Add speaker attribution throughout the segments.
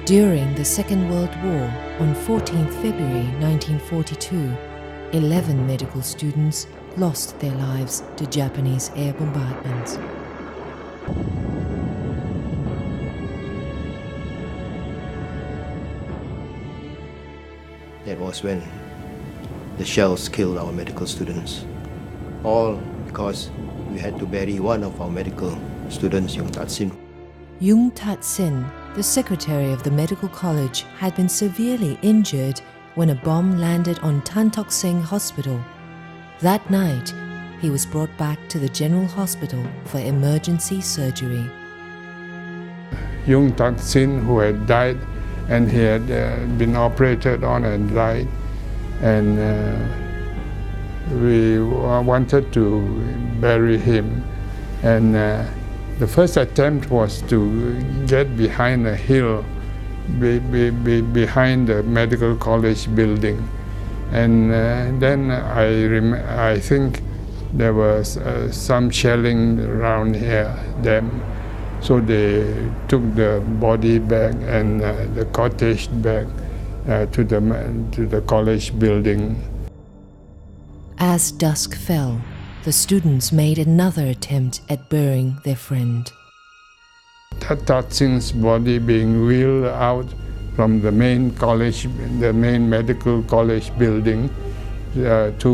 Speaker 1: During the Second World War, on 14th February 1942, 11 medical students lost their lives to Japanese air bombardments.
Speaker 2: That was when the shells killed our medical students. All because we had to bury one of our medical students, Yung Tat-sin.
Speaker 1: Yung Tat-sin, the secretary of the medical college, had been severely injured when a bomb landed on Tan Tock Seng Hospital. That night, he was brought back to the General Hospital for emergency surgery.
Speaker 3: Yung Tat-sin, who had died, and he had been operated on and died, and we wanted to bury him, and the first attempt was to get behind a hill behind the medical college building, and then I think there was some shelling around here them. So they took the body back and the cortege back to the college building.
Speaker 1: As dusk fell, the students made another attempt at burying their friend.
Speaker 3: Tat-sin's body being wheeled out from the main college, the main medical college building, to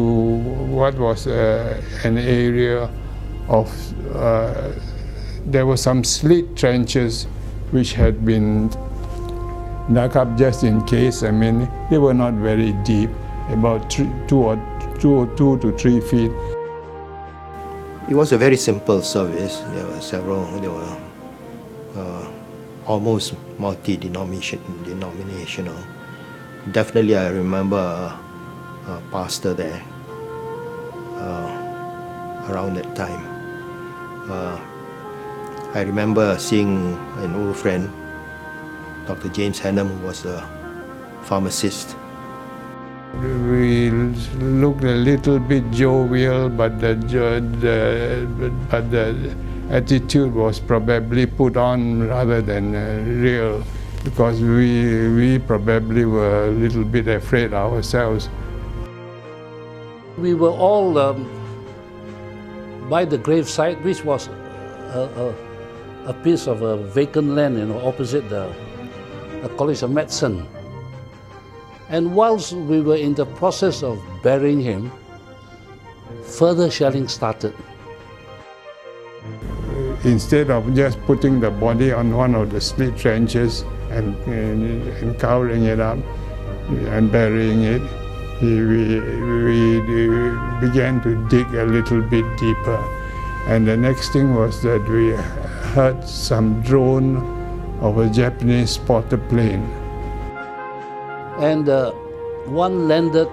Speaker 3: what was an area of there were some slit trenches which had been dug up just in case. I mean, they were not very deep, about 2 to 3 feet.
Speaker 2: It was a very simple service. There were several, almost multi-denominational. Definitely I remember a pastor there around that time. I remember seeing an old friend, Dr. James Hannum, who was a pharmacist.
Speaker 3: We looked a little bit jovial, but the attitude was probably put on rather than real, because we probably were a little bit afraid ourselves.
Speaker 4: We were all by the gravesite, which was a piece of vacant land, opposite the College of Medicine. And whilst we were in the process of burying him, further shelling started.
Speaker 3: Instead of just putting the body on one of the slit trenches and covering it up and burying it, we began to dig a little bit deeper. And the next thing was that we heard some drone of a Japanese spotter plane.
Speaker 4: And one landed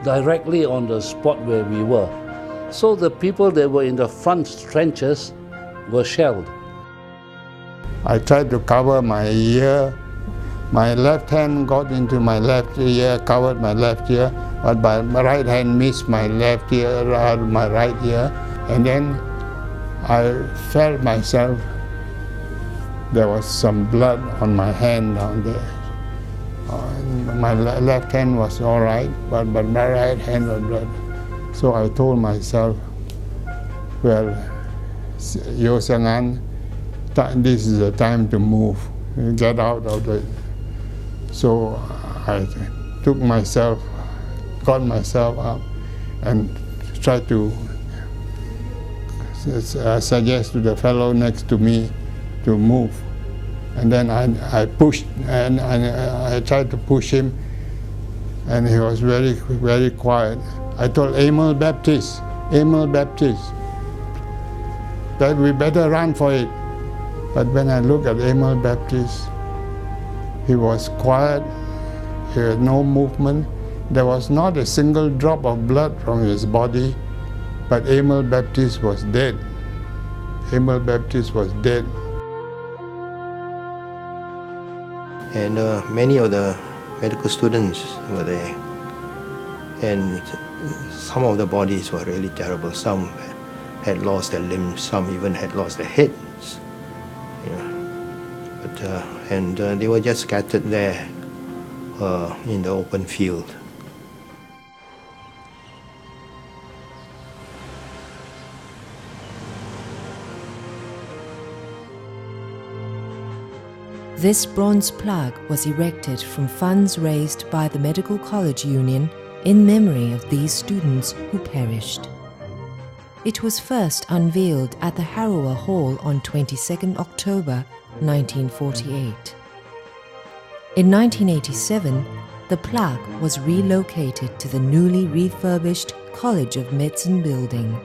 Speaker 4: directly on the spot where we were. So the people that were in the front trenches were shelled.
Speaker 3: I tried to cover my ear. My left hand got into my left ear, covered my left ear, but my right hand missed my left ear, my right ear. And then I felt myself, there was some blood on my hand down there. My left hand was all right, but my right hand was blood. So I told myself, well, Yo Sangan, this is the time to move, get out of it. So I took myself, got myself up, and tried to suggest to the fellow next to me to move. And then I pushed, and I tried to push him, and he was very, very quiet. I told Emil Baptist, that we better run for it. But when I looked at Emil Baptist, he was quiet, he had no movement. There was not a single drop of blood from his body, but Emil Baptist was dead. Emil Baptist was dead.
Speaker 2: And many of the medical students were there. And some of the bodies were really terrible. Some had lost their limbs, some even had lost their heads. And they were just scattered there in the open field.
Speaker 1: This bronze plaque was erected from funds raised by the Medical College Union in memory of these students who perished. It was first unveiled at the Harrower Hall on 22nd October 1948. In 1987, the plaque was relocated to the newly refurbished College of Medicine building.